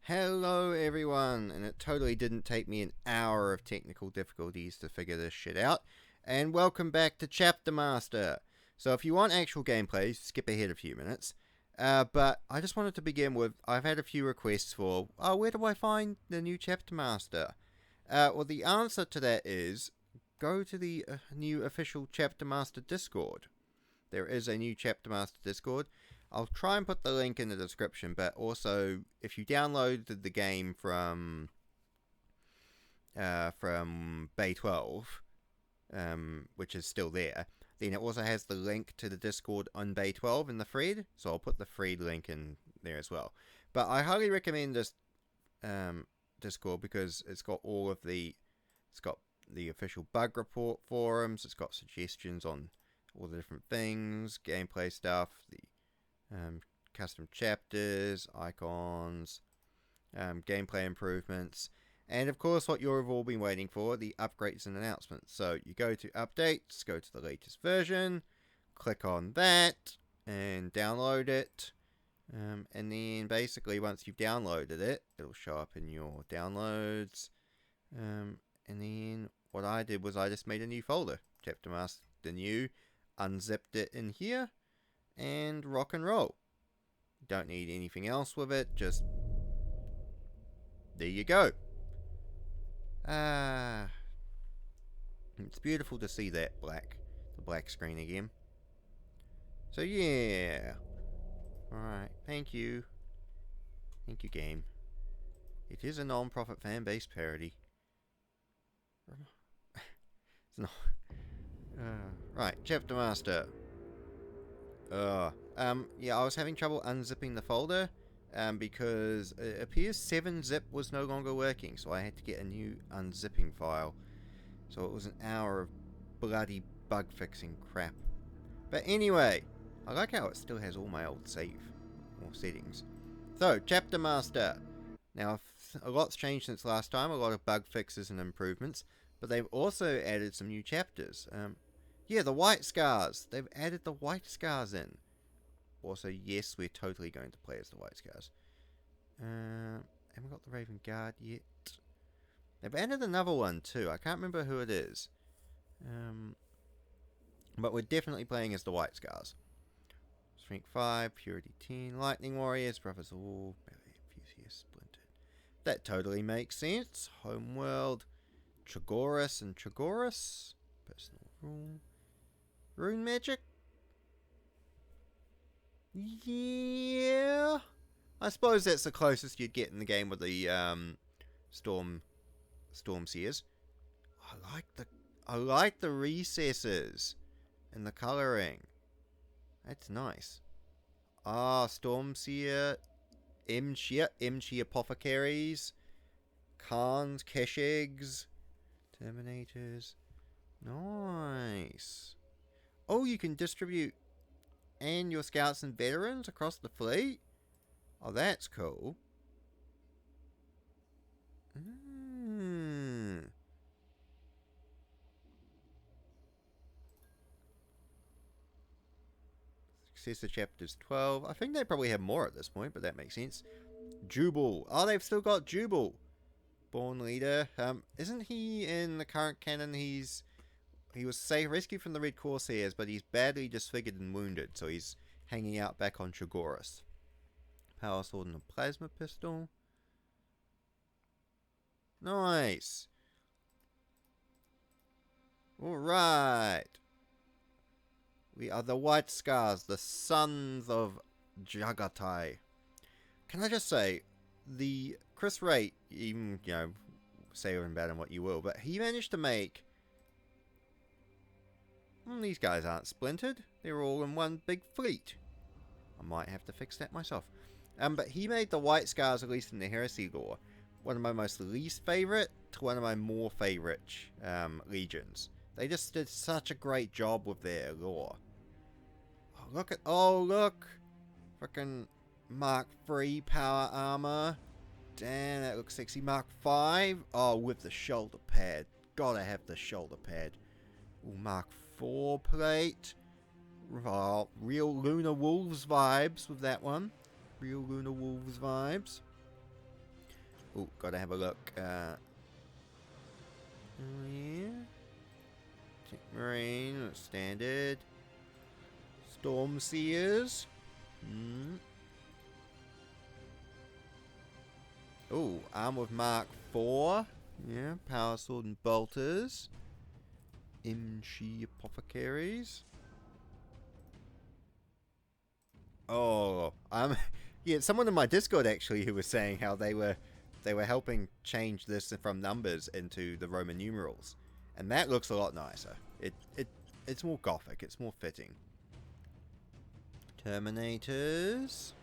Hello everyone, and it totally didn't take me an hour of technical difficulties to figure this shit out, and welcome back to Chapter Master. So if you want actual gameplay, skip ahead a few minutes, but I just wanted to begin with, I've had a few requests for, where do I find the new Chapter Master? Well, the answer to that is, go to the new official Chapter Master Discord. There is a new Chapter Master Discord. I'll try and put the link in the description, but also, if you downloaded the game from Bay 12, which is still there, then it also has the link to the Discord on Bay 12 in the thread, so I'll put the thread link in there as well. But I highly recommend this Discord because it's got the official bug report forums, it's got suggestions on all the different things, gameplay stuff, the custom chapters, icons, gameplay improvements, and of course what you've all been waiting for, the upgrades and announcements. So you go to updates, go to the latest version, click on that, and download it. And then basically once you've downloaded it, it'll show up in your downloads. And then what I did was I just made a new folder, Chapter Master New, unzipped it in here, and rock and roll. Don't need anything else with it, just there you go. It's beautiful to see that the black screen again. So yeah. Alright, thank you game. It is a non-profit fan-based parody. It's not. Right, Chapter Master. Yeah, I was having trouble unzipping the folder, because it appears 7-zip was no longer working, so I had to get a new unzipping file. So it was an hour of bloody bug fixing crap. But anyway, I like how it still has all my old settings. So, Chapter Master. Now, a lot's changed since last time, a lot of bug fixes and improvements, but they've also added some new chapters. Yeah, the white scars. They've added the white scars in. Also, yes, we're totally going to play as the white scars. Haven't got the Raven Guard yet. They've added another one too. I can't remember who it is. But we're definitely playing as the white scars. Strength 5, Purity 10, Lightning Warriors, Brothers All, Fusius Splintered. That totally makes sense. Homeworld, Tragoras and Tragoras. Personal rule. Rune magic? Yeah. I suppose that's the closest you'd get in the game with the Storm Seers. I like the recesses and the colouring. That's nice. Storm Seer, Emchi Apothecaries, Khans, Keshegs, Terminators. Nice. Oh, you can distribute and your scouts and veterans across the fleet? Oh, that's cool. Successor chapters 12. I think they probably have more at this point, but that makes sense. Jubal. Oh, they've still got Jubal. Born leader. Isn't he in the current canon? He was rescued from the Red Corsairs, but he's badly disfigured and wounded, so he's hanging out back on Tragoras. Power sword and a plasma pistol. Nice. Alright. We are the White Scars, the sons of Jagatai. Can I just say, the Chris Wright, even, say about him what you will, but he managed to make... these guys aren't splintered. They're all in one big fleet. I might have to fix that myself. But he made the White Scars, at least in the Heresy lore, one of my most least favourite to one of my more favourite legions. They just did such a great job with their lore. Look! Frickin' Mark III power armor. Damn, that looks sexy. Mark V. Oh, with the shoulder pad. Gotta have the shoulder pad. Ooh, Mark IV plate. Real Lunar Wolves vibes with that one. Real Lunar Wolves vibes. Oh, gotta have a look. Oh, yeah. Marine, standard. Storm Seers. Oh, arm with Mark 4. Yeah, power sword and bolters. Imshi apothecaries. Oh, yeah, someone in my Discord actually who was saying how they were helping change this from numbers into the Roman numerals, and that looks a lot nicer. It's more gothic. It's more fitting. Terminators.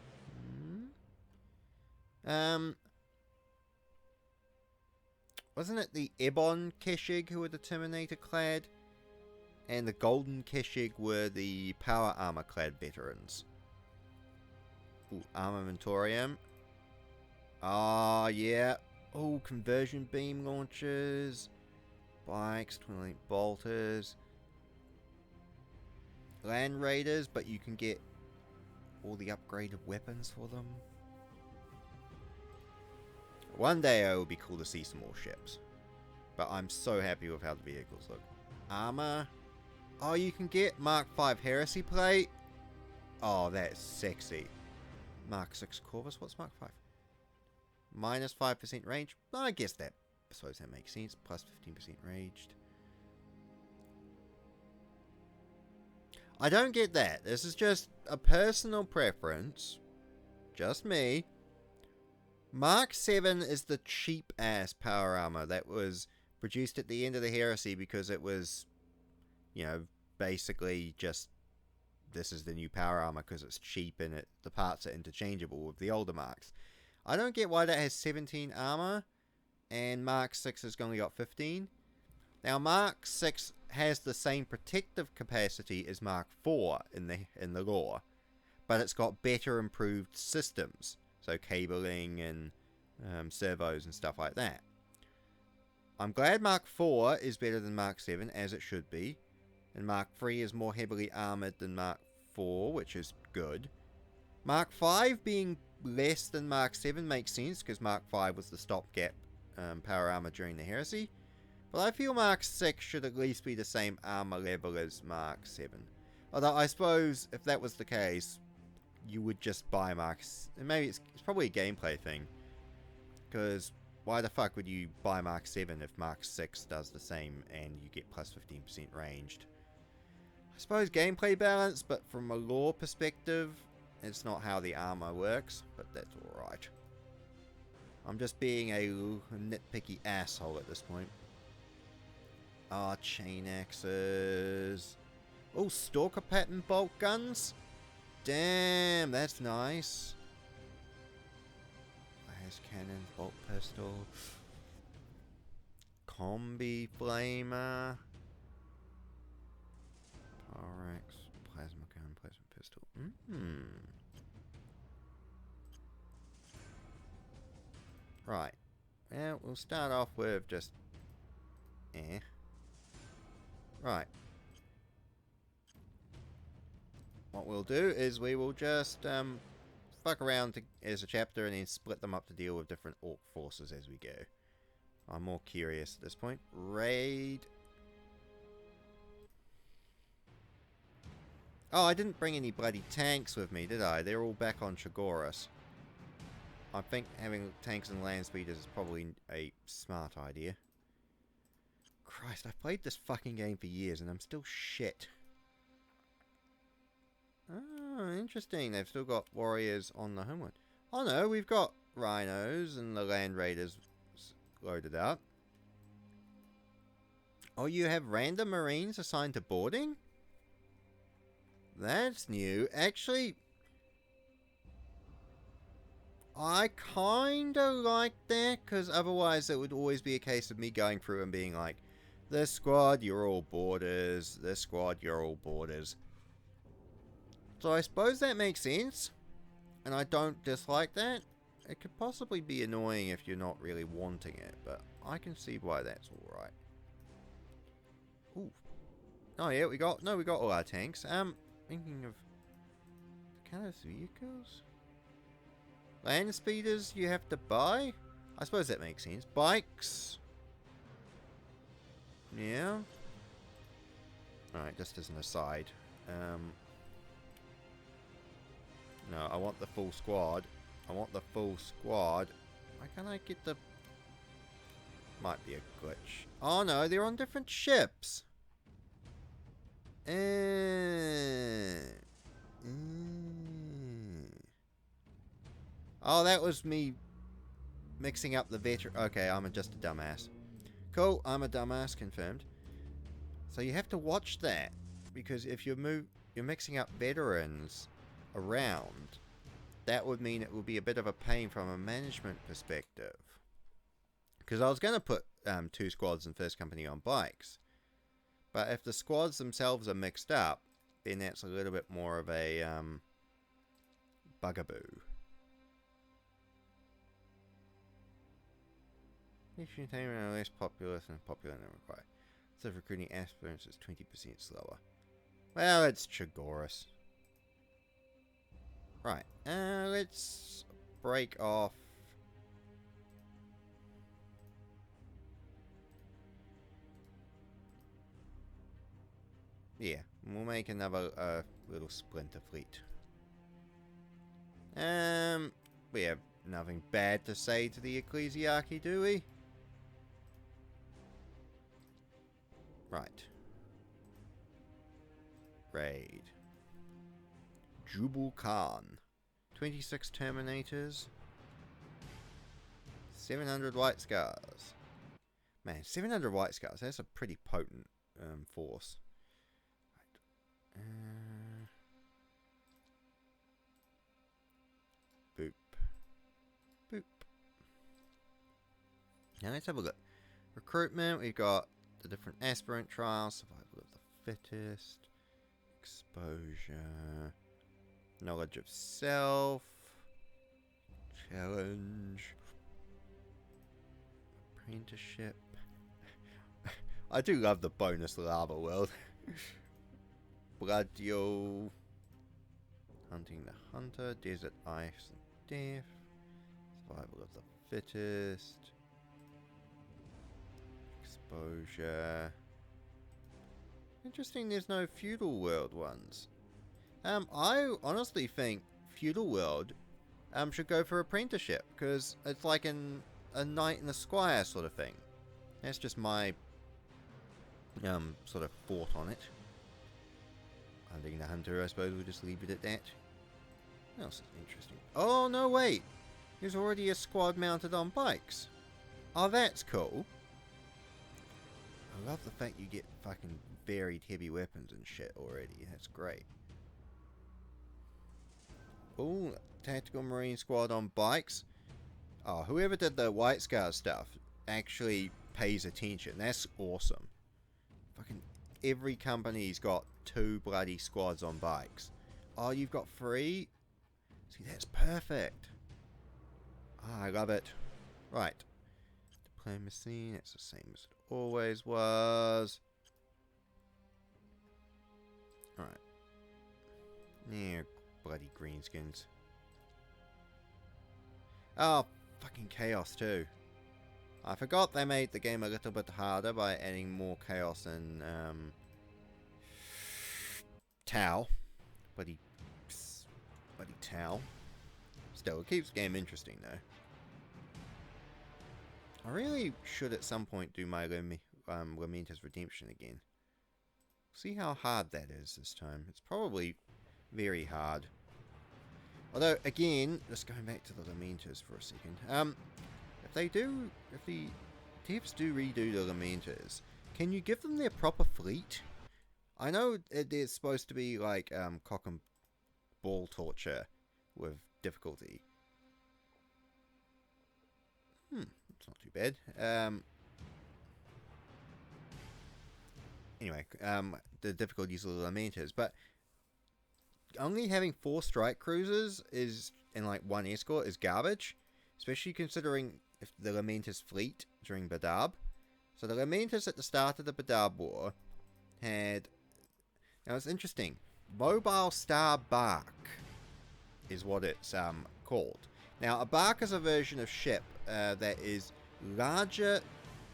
Wasn't it the Ebon Keshig who were the Terminator clad, and the Golden Keshig were the power armor clad veterans? Ooh, Armamentorium. Ah, yeah. Oh, conversion beam launchers. Bikes, twin bolters. Land Raiders, but you can get all the upgraded weapons for them. One day it will be cool to see some more ships. But I'm so happy with how the vehicles look. Armor. Oh, you can get Mark 5 Heresy Plate. Oh, that's sexy. Mark 6 Corvus. What's Mark 5? Minus 5% range. I suppose that makes sense. Plus 15% ranged. I don't get that. This is just a personal preference. Just me. Mark 7 is the cheap-ass power armor that was produced at the end of the Heresy because it was, you know, basically just, this is the new power armor because it's cheap and the parts are interchangeable with the older marks. I don't get why that has 17 armor and Mark 6 has only got 15. Now, Mark 6 has the same protective capacity as Mark 4 in the lore, but it's got better improved systems, so cabling and servos and stuff like that. I'm glad Mark 4 is better than Mark 7, as it should be, and Mark 3 is more heavily armored than Mark 4, which is good. Mark 5 being less than Mark 7 makes sense, because Mark 5 was the stopgap power armor during the Heresy. But I feel Mark 6 should at least be the same armor level as Mark 7. Although I suppose if that was the case, you would just buy Mark... Maybe it's probably a gameplay thing. Because why the fuck would you buy Mark 7 if Mark 6 does the same and you get plus 15% ranged? I suppose gameplay balance, but from a lore perspective, it's not how the armor works, but that's alright. I'm just being a nitpicky asshole at this point. Ah, chain axes. Oh, stalker pattern bolt guns. Damn, that's nice. Las cannon, bolt pistol. Combi flamer. Pyrex, plasma gun, plasma pistol. Right. Well, we'll start off with just... Right. What we'll do is we will just fuck around as a chapter and then split them up to deal with different orc forces as we go. I'm more curious at this point. Raid. Oh, I didn't bring any bloody tanks with me, did I? They're all back on Chagoras. I think having tanks and land speeders is probably a smart idea. Christ, I've played this fucking game for years and I'm still shit. Oh, interesting. They've still got warriors on the homeworld. Oh no, we've got rhinos and the land raiders loaded up. Oh, you have random marines assigned to boarding? That's new. Actually, I kinda like that, because otherwise it would always be a case of me going through and being like, this squad, you're all boarders. This squad, you're all boarders. So I suppose that makes sense. And I don't dislike that. It could possibly be annoying if you're not really wanting it, but I can see why that's alright. Ooh. Oh yeah, we got all our tanks. Thinking of the kind of vehicles? Land speeders you have to buy? I suppose that makes sense. Bikes. Yeah. Alright, just as an aside. No, I want the full squad. I want the full squad. Why can't I get the... Might be a glitch. Oh no, they're on different ships. Oh, that was me mixing up the veteran. Okay, I'm just a dumbass. Cool, I'm a dumbass, confirmed. So you have to watch that, because if you're mixing up veterans around, that would mean it will be a bit of a pain from a management perspective. Because I was going to put 2 squads in first company on bikes, but if the squads themselves are mixed up, then that's a little bit more of a bugaboo. Mission attainment are less populous and popular than required. So recruiting aspirants is 20% slower. Well, it's Chagoris. Right, let's break off. Yeah, we'll make another little splinter fleet. We have nothing bad to say to the Ecclesiarchy, do we? Right. Raid. Jubal Khan. 26 Terminators. 700 White Scars. Man, 700 White Scars, that's a pretty potent force. Right. Boop. Boop. Now let's have a look. Recruitment, we've got the different aspirant trials, survival of the fittest, exposure, knowledge of self, challenge, apprenticeship. I do love the bonus lava world. Bloodio, hunting the hunter, desert ice and death, survival of the fittest, exposure. Interesting, there's no feudal world ones. I honestly think feudal world should go for apprenticeship, because it's like a knight and a squire sort of thing. That's just my sort of thought on it. Hunting the hunter, I suppose we'll just leave it at that. What else is interesting? Oh no, wait! There's already a squad mounted on bikes. Oh, that's cool. I love the fact you get fucking varied heavy weapons and shit already. That's great. Oh, tactical marine squad on bikes. Oh, whoever did the White Scar stuff actually pays attention. That's awesome. Fucking every company's got 2 bloody squads on bikes. Oh, you've got 3? See, that's perfect. Oh, I love it. Right. Diplomacy, that's the same as it always was. Alright. Yeah, bloody greenskins. Oh, fucking chaos too. I forgot they made the game a little bit harder by adding more chaos and Tau. Bloody Tau. Still, it keeps the game interesting though. I really should at some point do my Lamentus Redemption again. See how hard that is this time. It's probably very hard. Although, again, just going back to the Lamentus for a second. If the devs do redo the Lamentus, can you give them their proper fleet? I know there's supposed to be like cock and ball torture with difficulty. It's not too bad. Anyway, the difficulties of the Lamentus, but only having 4 strike cruisers and like 1 escort is garbage, especially considering if the Lamentus fleet during Badab. So the Lamentus at the start of the Badab War had, now it's interesting, Mobile Star Bark is what it's called. Now, a bark is a version of ship that is larger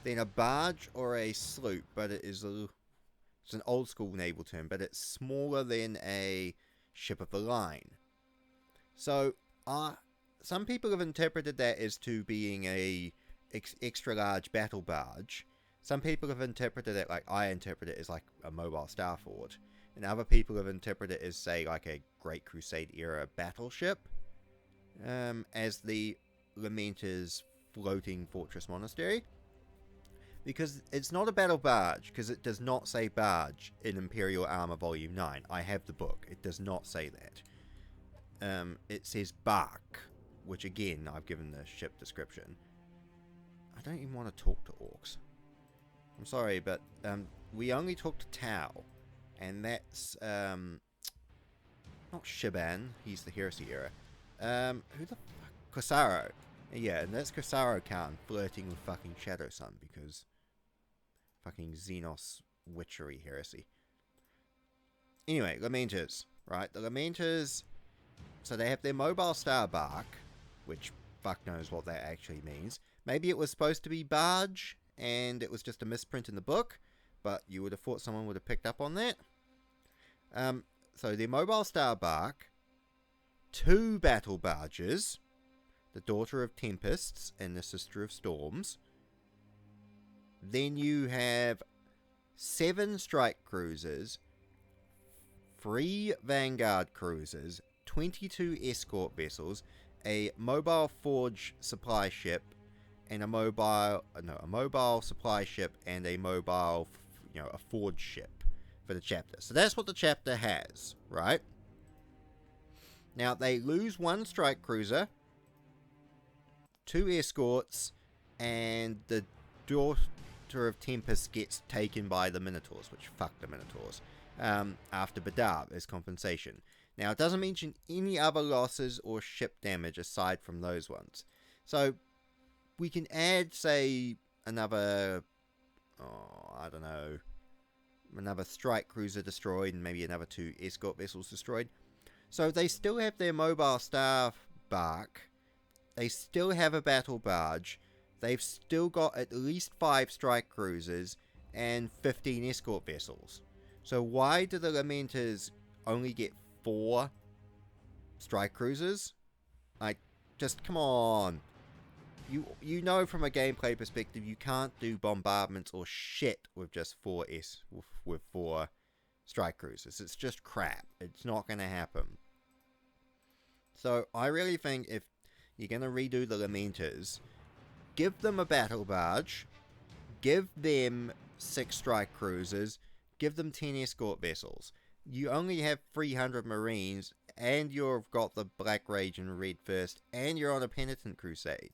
than a barge or a sloop, but it's an old school naval term, but it's smaller than a ship of the line. So, some people have interpreted that as to being a extra large battle barge. Some people have interpreted it like I interpret it as like a mobile starfort, and other people have interpreted it as, say, like a Great Crusade era battleship, as the Lamenter's floating fortress monastery. Because it's not a battle barge, because it does not say barge in Imperial Armor Volume 9. I have the book. It does not say that. It says bark, which again, I've given the ship description. I don't even want to talk to orcs. I'm sorry, but we only talk to Tau, and that's not Shiban. He's the Heresy era. Who the fuck? Kosaro. Yeah, and that's Kosaro Khan flirting with fucking Shadow Sun because fucking Xenos witchery heresy. Anyway, Lamenters, right? The Lamenters, so they have their mobile star bark, which fuck knows what that actually means. Maybe it was supposed to be barge, and it was just a misprint in the book, but you would have thought someone would have picked up on that. So their mobile star bark, 2 battle barges, the Daughter of Tempests and the Sister of Storms. Then you have 7 strike cruisers, 3 vanguard cruisers, 22 escort vessels, a mobile forge supply ship, and a mobile supply ship and a mobile, a forge ship for the chapter. So that's what the chapter has, right? Now they lose 1 strike cruiser, 2 escorts, and the Daughter of Tempest gets taken by the Minotaurs, which fuck the Minotaurs, after Badab as compensation. Now, it doesn't mention any other losses or ship damage aside from those ones. So, we can add, say, another, another strike cruiser destroyed and maybe another 2 escort vessels destroyed. So, they still have their mobile staff bark. They still have a battle barge. They've still got at least 5 strike cruisers and 15 escort vessels. So why do the Lamenters only get 4 strike cruisers? Like, just come on. You know from a gameplay perspective you can't do bombardments or shit with just 4 strike cruisers. It's just crap. It's not going to happen. So I really think if you're going to redo the Lamenters, give them a battle barge, give them 6 strike cruisers, give them 10 escort vessels. You only have 300 Marines, and you've got the Black Rage and Red First, and you're on a Penitent Crusade,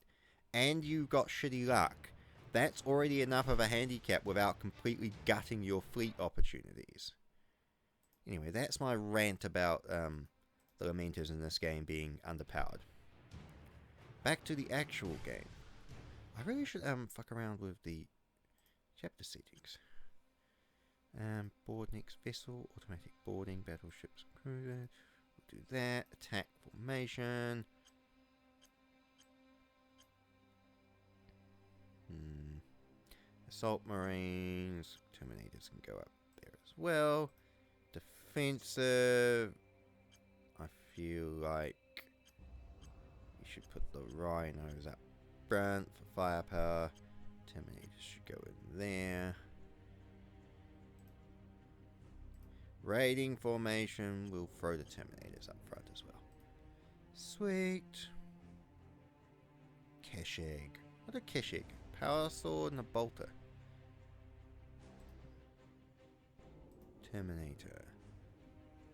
and you've got shitty luck. That's already enough of a handicap without completely gutting your fleet opportunities. Anyway, that's my rant about the Lamenters in this game being underpowered. Back to the actual game. I really should fuck around with the chapter settings. Board next vessel, automatic boarding, battleships, cruiser. We'll do that. Attack formation. Assault Marines, Terminators can go up there as well. Defensive. I feel like you should put the Rhinos up front for firepower. Terminators should go in there. Raiding formation, we'll throw the Terminators up front as well. Sweet. Keshig. What a Keshig? Power sword and a bolter. Terminator.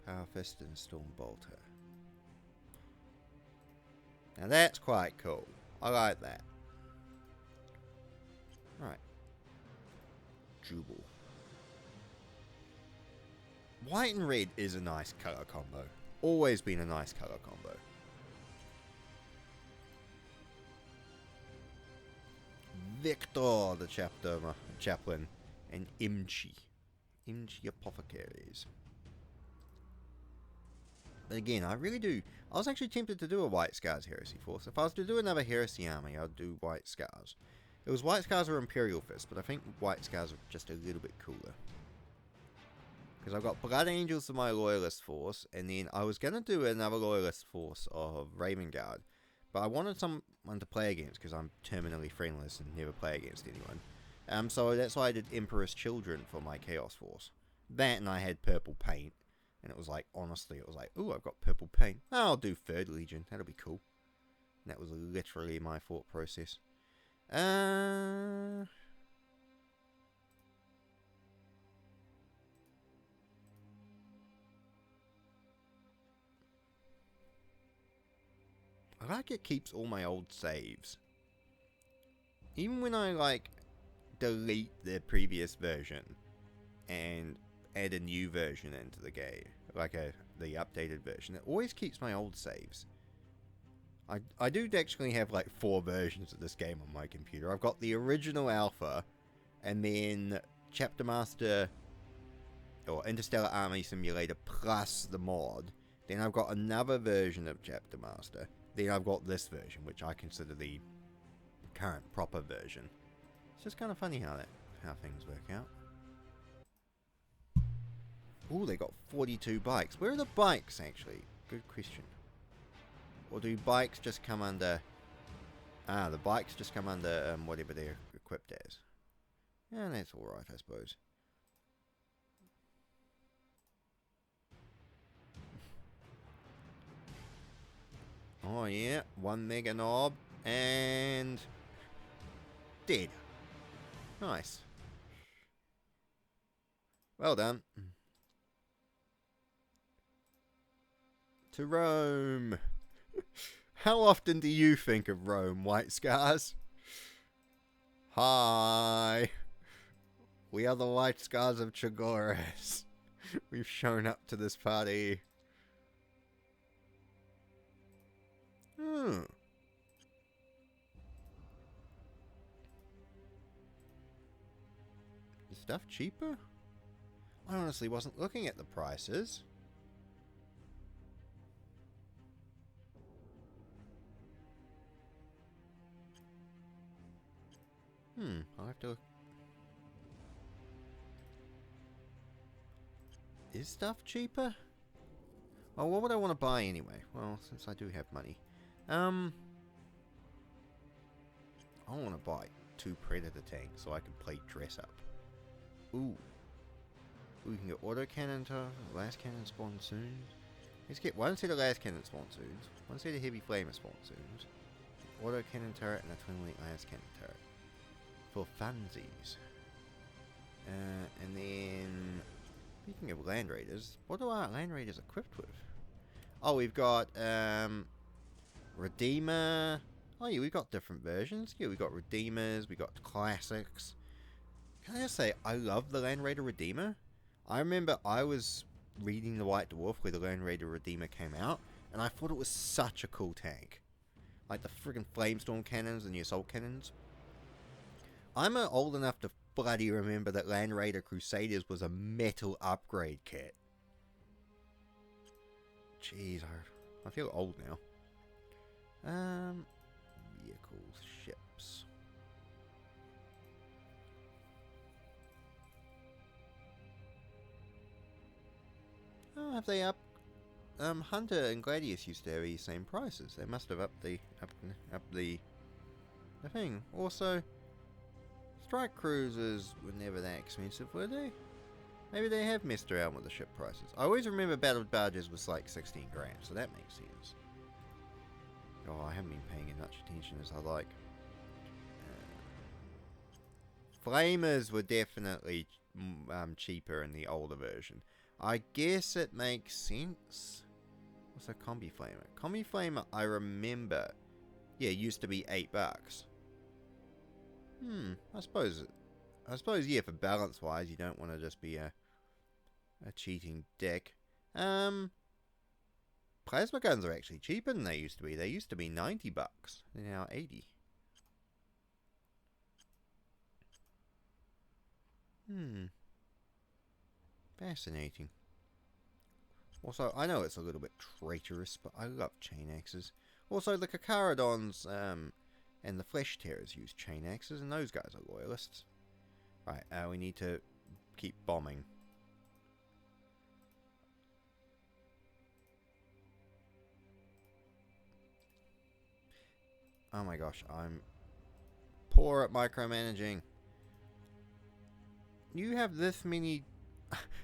Power fist and storm bolter. Now that's quite cool. I like that. Right. Jubal. White and red is a nice colour combo. Always been a nice colour combo. Victor, the chaplain, and Imchi. Imchi Apothecaries. But again, I really do. I was actually tempted to do a White Scars Heresy force. If I was to do another Heresy army, I'd do White Scars. It was White Scars or Imperial Fist, but I think White Scars are just a little bit cooler. Because I've got Blood Angels for my Loyalist force, and then I was going to do another Loyalist force of Raven Guard, but I wanted someone to play against, because I'm terminally friendless and never play against anyone. So that's why I did Emperor's Children for my Chaos force. That, and I had purple paint, and it was like, honestly, it was like, ooh, I've got purple paint. Oh, I'll do 3rd Legion, that'll be cool. And that was literally my thought process. I like it keeps all my old saves. Even when I, like, delete the previous version and add a new version into the game, like the updated version, it always keeps my old saves. I do actually have, like, 4 versions of this game on my computer. I've got the original alpha, and then Chapter Master, or Interstellar Army Simulator plus the mod. Then I've got another version of Chapter Master. Then I've got this version, which I consider the current proper version. It's just kind of funny how things work out. Ooh, they got 42 bikes. Where are the bikes, actually? Good question. Or do bikes just come under... Ah, the bikes just come under whatever they're equipped as. Yeah, that's alright, I suppose. Oh yeah, 1 Mega Knob, and... dead. Nice. Well done. To Rome. How often do you think of Rome, White Scars? Hi. We are the White Scars of Chagores. We've shown up to this party. Is stuff cheaper? I honestly wasn't looking at the prices. I'll have to... Is stuff cheaper? Oh, what would I want to buy anyway? Well, since I do have money. I want to buy 2 Predator tanks so I can play dress up. Ooh. We can get autocannon to last cannon spawn soon. Let's get 1 set of last cannon spawn soon, 1 set of heavy flamer spawn soon, autocannon turret and a twin link last cannon turret. For funsies. And then, speaking of Land Raiders, what are our Land Raiders equipped with? Oh, we've got Redeemer. Oh yeah, we've got different versions. Yeah, we've got Redeemers, we've got Classics. Can I just say, I love the Land Raider Redeemer. I remember I was reading The White Dwarf where the Land Raider Redeemer came out, and I thought it was such a cool tank. Like the friggin' Flamestorm cannons and the assault cannons. I'm old enough to bloody remember that Land Raider Crusaders was a metal upgrade kit. Jeez, I feel old now. Vehicles, ships. Oh, have they up? Hunter and Gladius used to have the same prices. They must have upped the thing. Also, strike cruisers were never that expensive, were they? Maybe they have messed around with the ship prices. I always remember battle barges was like 16 grand, so that makes sense. Oh, I haven't been paying as much attention as I like. Flamers were definitely cheaper in the older version. I guess it makes sense. What's a combi flamer? Combi flamer, I remember. Yeah, it used to be $8. I suppose, yeah, for balance wise, you don't want to just be a cheating dick. Plasma guns are actually cheaper than they used to be. They used to be $90. They're now 80. Fascinating. Also, I know it's a little bit traitorous, but I love chain axes. Also, the Kakarodons and the Flesh Tearers use chain axes, and those guys are loyalists. Right, we need to keep bombing. Oh my gosh, I'm poor at micromanaging. You have this many...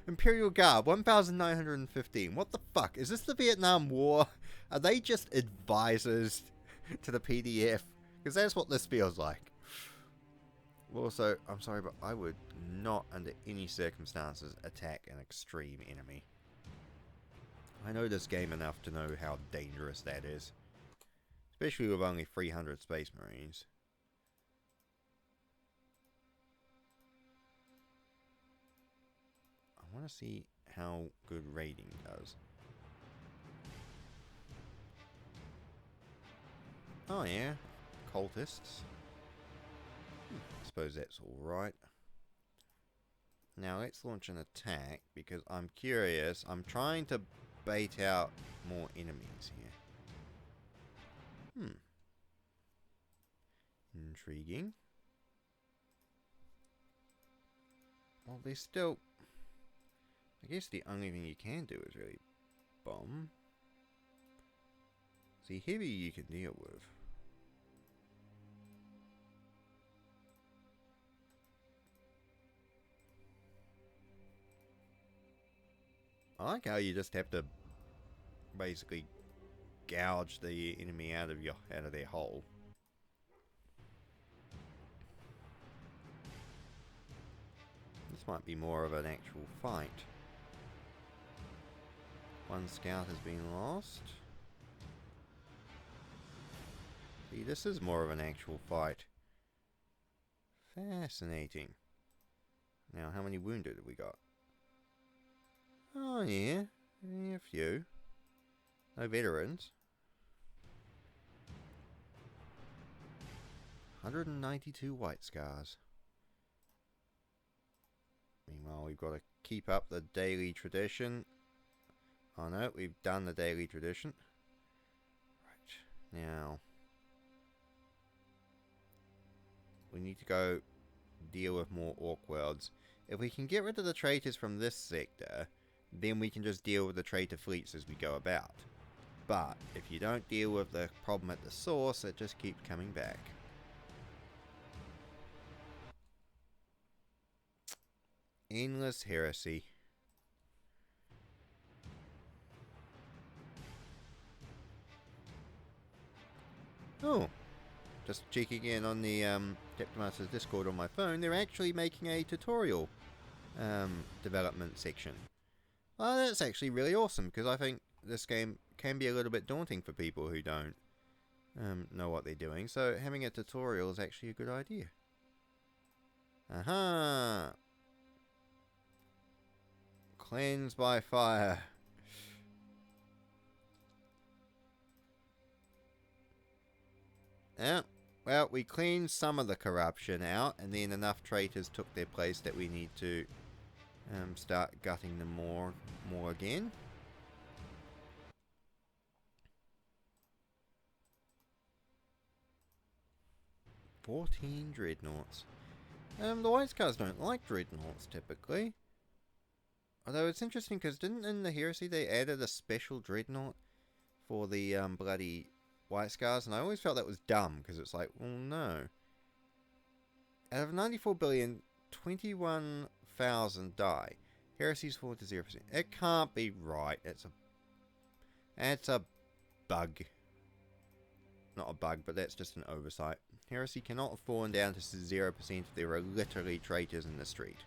Imperial Guard, 1,915. What the fuck? Is this the Vietnam War? Are they just advisors to the PDF? Because that's what this feels like. Also, I'm sorry, but I would not, under any circumstances, attack an extreme enemy. I know this game enough to know how dangerous that is. Especially with only 300 Space Marines. I want to see how good raiding does. Oh yeah, cultists. I suppose that's alright. Now let's launch an attack, because I'm curious. I'm trying to bait out more enemies here. Intriguing. Well, there's still... I guess the only thing you can do is really bomb. See, heavy you can deal with. I like how you just have to basically gouge the enemy out of their hole. This might be more of an actual fight. One scout has been lost. See, this is more of an actual fight. Fascinating. Now, how many wounded have we got? Oh yeah, a few. No veterans. 192 white scars. Meanwhile, we've got to keep up the daily tradition. Oh no, we've done the daily tradition. Right, now we need to go deal with more orc worlds. If we can get rid of the traitors from this sector, then we can just deal with the traitor fleets as we go about. But if you don't deal with the problem at the source, it just keeps coming back. Endless heresy. Oh, just checking in on the Adeptus Discord on my phone. They're actually making a tutorial development section. Oh, that's actually really awesome, because I think this game can be a little bit daunting for people who don't know what they're doing. So having a tutorial is actually a good idea. Aha! Cleanse by fire. Yeah, well, we cleaned some of the corruption out, and then enough traitors took their place that we need to start gutting them more again. "14 dreadnoughts. The White Scars don't like dreadnoughts typically. Although it's interesting, because didn't in the Heresy they added a special dreadnought for the bloody White Scars, and I always felt that was dumb, because it's like, well, no. Out of 94 billion, 21,000 die. Heresy's fallen to 0%. It can't be right. It's a bug. Not a bug, but that's just an oversight. Heresy cannot have fallen down to 0% if there are literally traitors in the street.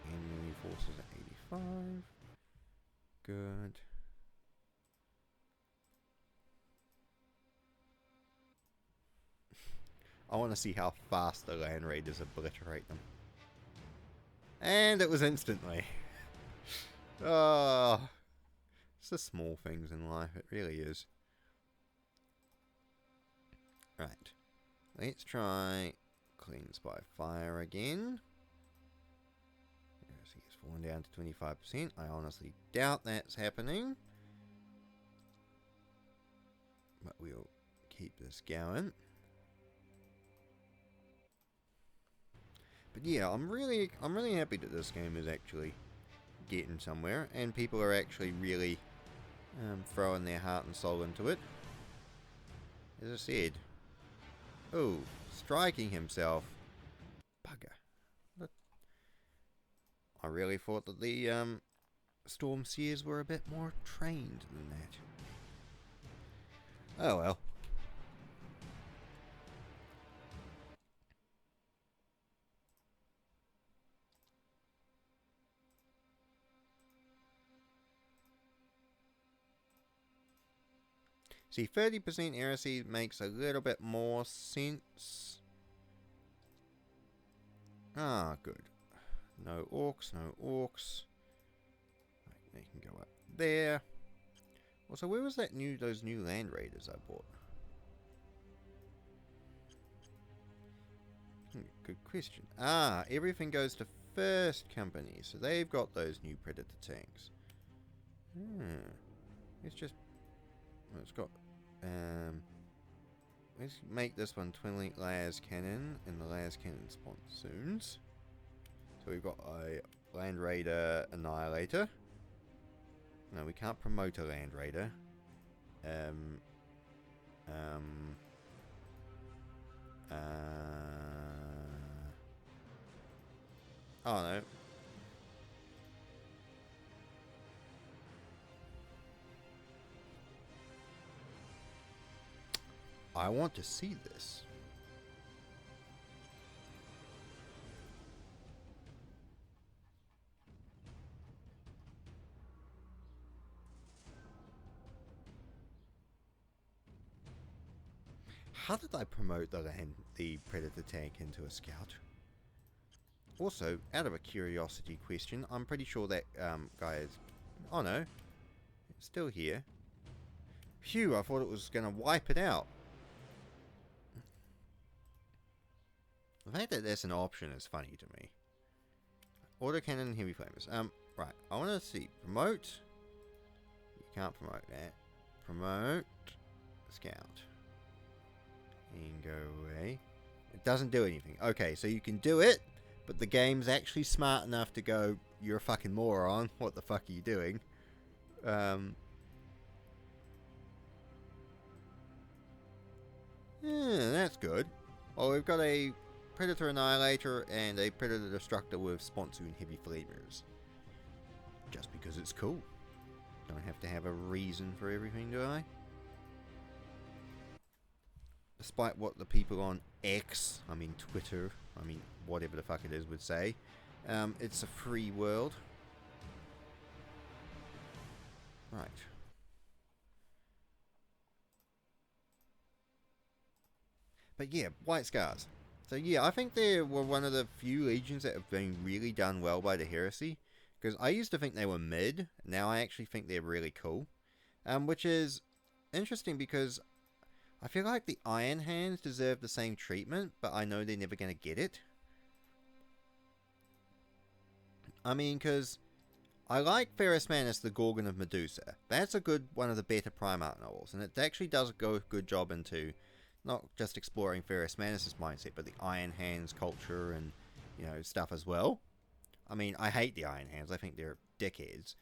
Enemy forces at 85. Good. I want to see how fast the Land Raiders obliterate them. And it was instantly. Oh, it's the small things in life, it really is. Right. Let's try Cleanse by Fire again. fallen down to 25%. I honestly doubt that's happening. But we'll keep this going. But yeah, I'm really happy that this game is actually getting somewhere, and people are actually really throwing their heart and soul into it. As I said, oh, striking himself, bugger. Look. I really thought that the Storm Seers were a bit more trained than that. Oh well. See, 30% heresy makes a little bit more sense. Ah, good. No orcs, no orcs. Right, they can go up there. Also, where was those new land raiders I bought? Good question. Ah, everything goes to First Company, so they've got those new Predator tanks. Let's just... Well, it's got... let's make this one Twin-Link Las Cannon and the Las Cannon Sponsoons. So we've got a Land Raider Annihilator. No, we can't promote a Land Raider. Oh no. I want to see this. How did I promote the Predator tank into a scout? Also, out of a curiosity question, I'm pretty sure that guy is... Oh no, it's still here. Phew, I thought it was going to wipe it out. The fact that that's an option is funny to me. Autocannon Heavy Flamers. Right, I want to see. Promote. You can't promote that. Promote. Scout. And go away. It doesn't do anything. Okay, so you can do it, but the game's actually smart enough to go, you're a fucking moron. What the fuck are you doing? Yeah, that's good. Well, we've got a Predator Annihilator and a Predator Destructor with Sponsoon Heavy Flamers. Just because it's cool. Don't have to have a reason for everything, do I? Despite what the people on X, I mean Twitter, I mean whatever the fuck it is, would say. It's a free world. Right. But yeah, White Scars. So yeah, I think they were one of the few legions that have been really done well by the Heresy. Because I used to think they were mid, now I actually think they're really cool. Which is interesting because I feel like the Iron Hands deserve the same treatment, but I know they're never going to get it. I mean, because I like Ferrus Manus, the Gorgon of Medusa. That's one of the better Primarch novels, and it actually does a good job into not just exploring Ferrus Manus' mindset, but the Iron Hands culture and, you know, stuff as well. I mean, I hate the Iron Hands. I think they're dickheads,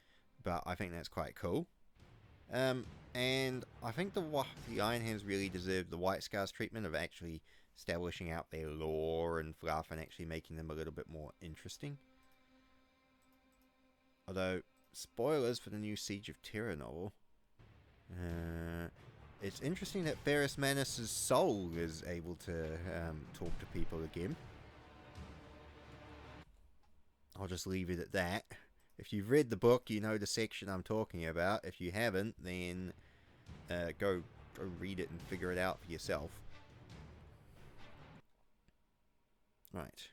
but I think that's quite cool. And I think the Iron Hands really deserve the White Scars treatment of actually establishing out their lore and fluff and actually making them a little bit more interesting. Although, spoilers for the new Siege of Terror novel. It's interesting that Ferrus Manus' soul is able to talk to people again. I'll just leave it at that. If you've read the book, you know the section I'm talking about. If you haven't, then go read it and figure it out for yourself. Right.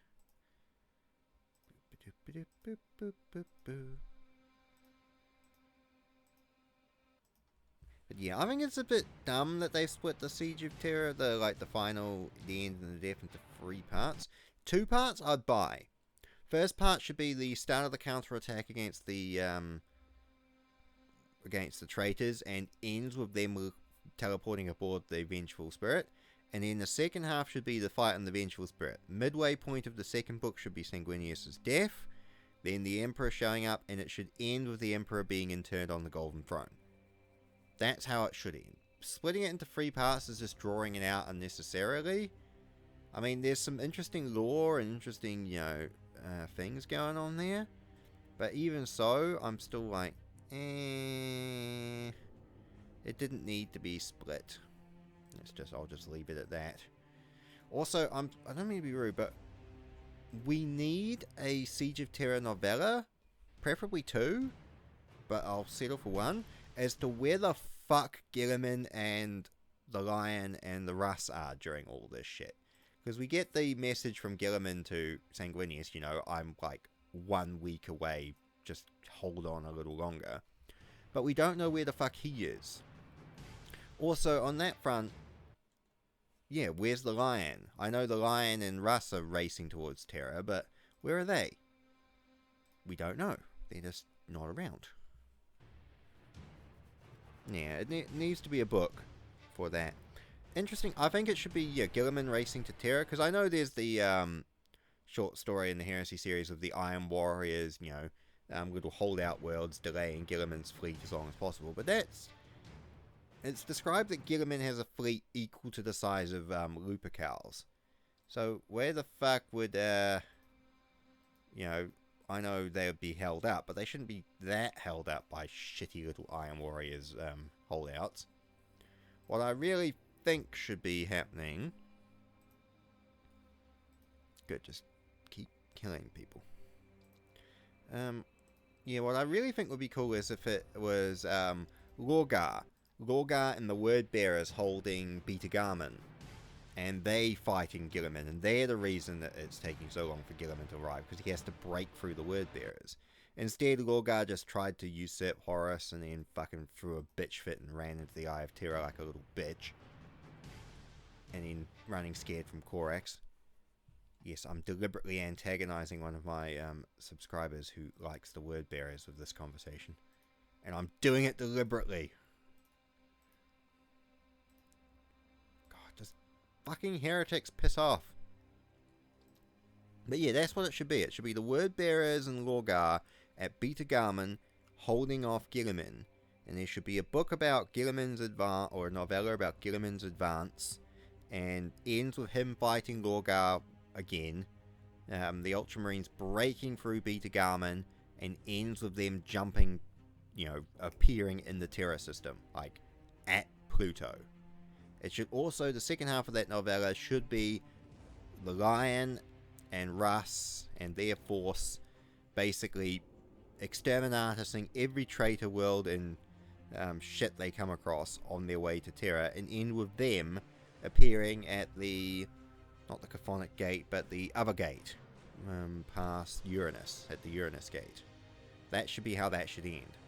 But yeah, I think it's a bit dumb that they split the Siege of Terror, the end and the death, into 3 parts. 2 parts I'd buy. First part should be the start of the counterattack against the traitors, and ends with them teleporting aboard the Vengeful Spirit. And then the second half should be the fight on the Vengeful Spirit. Midway point of the second book should be Sanguinius's death, then the Emperor showing up, and it should end with the Emperor being interned on the Golden Throne. That's how it should end. Splitting it into 3 parts is just drawing it out unnecessarily. I mean, there's some interesting lore and interesting, things going on there. But even so, I'm still like, it didn't need to be split. I'll just leave it at that. Also, I don't mean to be rude, but we need a Siege of Terra novella, preferably 2, but I'll settle for 1, as to where the fuck Guilliman and the Lion and the Russ are during all this shit. Because we get the message from Guilliman to Sanguinius, I'm like 1 week away, just hold on a little longer. But we don't know where the fuck he is. Also, on that front, yeah, where's the Lion? I know the Lion and Russ are racing towards Terra, but where are they? We don't know. They're just not around. Yeah, it needs to be a book for that. Interesting. I think it should be, Guilliman racing to Terra, because I know there's the short story in the Heresy series of the Iron Warriors, little holdout worlds delaying Guilliman's fleet as long as possible, but it's described that Guilliman has a fleet equal to the size of Lupercal's. So where the fuck would, I know they would be held up, but they shouldn't be that held up by shitty little Iron Warriors holdouts. What I really think should be happening... Good, just keep killing people. What I really think would be cool is if it was Lorgar and the Word Bearers holding Beta Garmin, and they fighting Guilliman, and they're the reason that it's taking so long for Guilliman to arrive, because he has to break through the Word Bearers. Instead, Lorgar just tried to usurp Horus, and then fucking threw a bitch fit and ran into the Eye of Terror like a little bitch. And then running scared from Corax. Yes, I'm deliberately antagonizing one of my subscribers who likes the Word Bearers with this conversation. And I'm doing it deliberately. Fucking heretics, piss off. But yeah, that's what it should be. It should be the Word Bearers and Lorgar at Beta Garmin holding off Guilliman. And there should be a book about Guilliman's advance, or a novella about Guilliman's advance, and ends with him fighting Lorgar again. The Ultramarines breaking through Beta Garmin, and ends with them jumping, appearing in the Terra system, like at Pluto. It should also, the second half of that novella should be the Lion and Russ and their force basically exterminating every traitor world and shit they come across on their way to Terra, and end with them appearing at the, not the Chthonic Gate, but the other gate, past Uranus, at the Uranus Gate. That should be how that should end.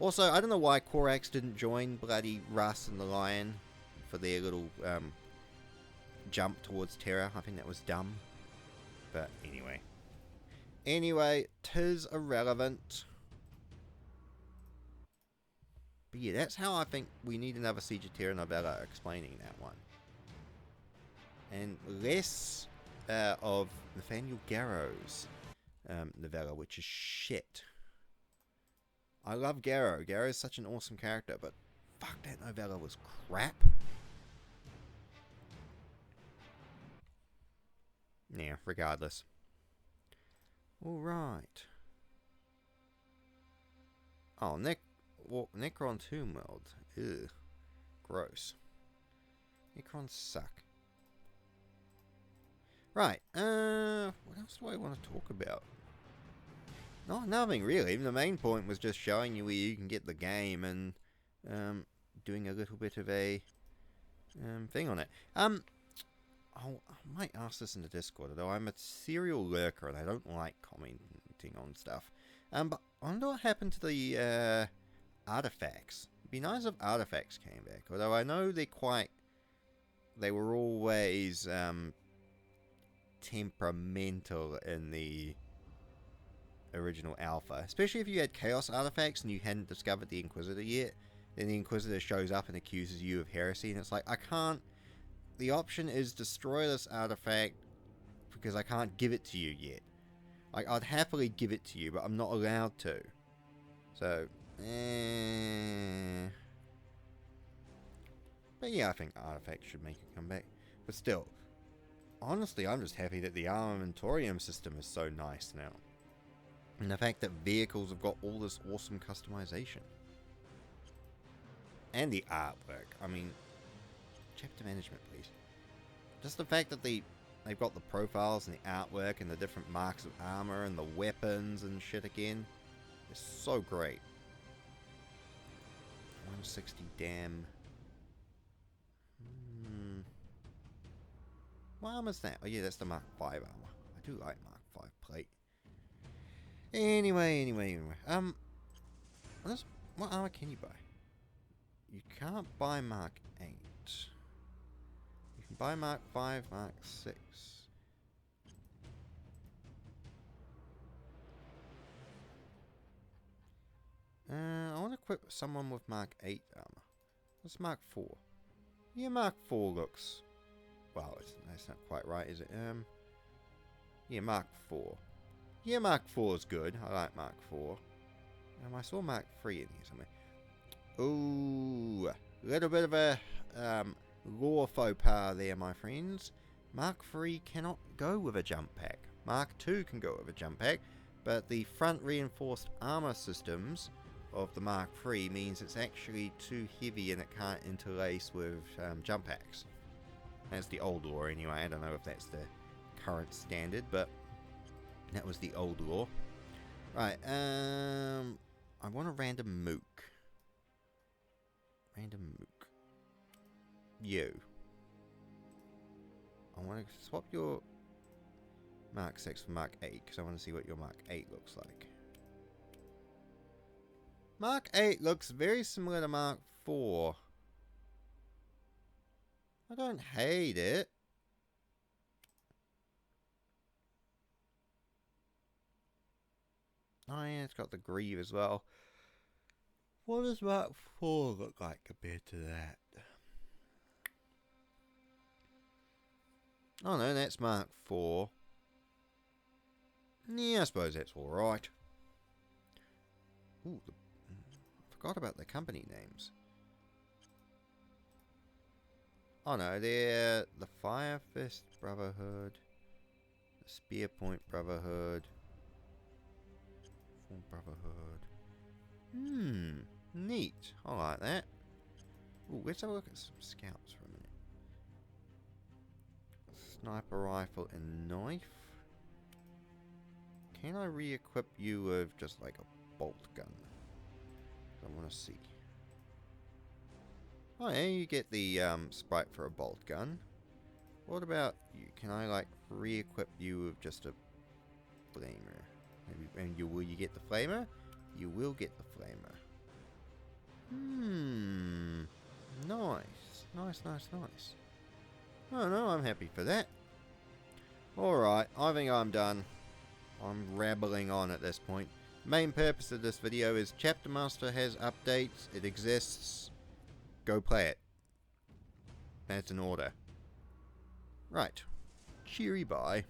Also, I don't know why Corax didn't join bloody Russ and the Lion for their little jump towards Terra. I think that was dumb. But anyway, 'tis irrelevant. But yeah, that's how I think we need another Siege of Terra novella explaining that one. And less of Nathaniel Garrow's novella, which is shit. I love Garrow. Garrow is such an awesome character, but fuck, that novella was crap. Yeah, regardless. Alright. Oh, Necron Tomb World. Ugh. Gross. Necrons suck. Right, what else do I want to talk about? No, nothing really. The main point was just showing you where you can get the game and doing a little bit of a thing on it. I might ask this in the Discord, although I'm a serial lurker and I don't like commenting on stuff. But I wonder what happened to the artifacts. It'd be nice if artifacts came back, although I know they were always temperamental in the original alpha. Especially if you had chaos artifacts and you hadn't discovered the Inquisitor yet. Then the Inquisitor shows up and accuses you of heresy, and it's like, I can't... The option is destroy this artifact because I can't give it to you yet. Like, I'd happily give it to you, but I'm not allowed to. So, But yeah, I think artifacts should make a comeback. But still, honestly, I'm just happy that the armamentorium system is so nice now. And the fact that vehicles have got all this awesome customization. And the artwork. I mean, chapter management, please. Just the fact that they've got the profiles and the artwork and the different marks of armor and the weapons and shit again. It's so great. 160 damn. What armor's that? Oh yeah, that's the Mark 5 armor. I do like Mark 5 plate. Anyway. What armor can you buy? You can't buy Mark 8. You can buy Mark 5, Mark 6. I want to equip someone with Mark 8 armor. What's Mark 4? Yeah, Mark 4 looks... Well, that's not quite right, is it? Yeah, Mark 4. Yeah, Mark 4 is good. I like Mark 4. I saw Mark 3 in here somewhere. Ooh, a little bit of a lore faux pas there, my friends. Mark 3 cannot go with a jump pack. Mark 2 can go with a jump pack, but the front reinforced armor systems of the Mark 3 means it's actually too heavy and it can't interlace with jump packs. That's the old lore anyway. I don't know if that's the current standard, but that was the old lore. Right, I want a random mook. Random mook. You. I want to swap your Mark 6 for Mark 8, because I want to see what your Mark 8 looks like. Mark 8 looks very similar to Mark 4. I don't hate it. Oh yeah, it's got the greave as well. What does Mark 4 look like compared to that? Oh no, that's Mark 4. Yeah, I suppose that's alright. Ooh, I forgot about the company names. Oh no, they're the Fire Fist Brotherhood, the Spear Point Brotherhood, Full Brotherhood. Neat. I like that. Ooh, let's have a look at some scouts for a minute. Sniper rifle and knife. Can I re-equip you with just like a bolt gun? I want to see. Oh yeah, you get the sprite for a bolt gun. What about you? Can I like re-equip you with just a flamer? And will you get the flamer? You will get the flamer. Nice. Oh no, I'm happy for that. Alright, I think I'm done. I'm rambling on at this point. Main purpose of this video is Chapter Master has updates. It exists. Go play it. That's an order. Right. Cheery bye.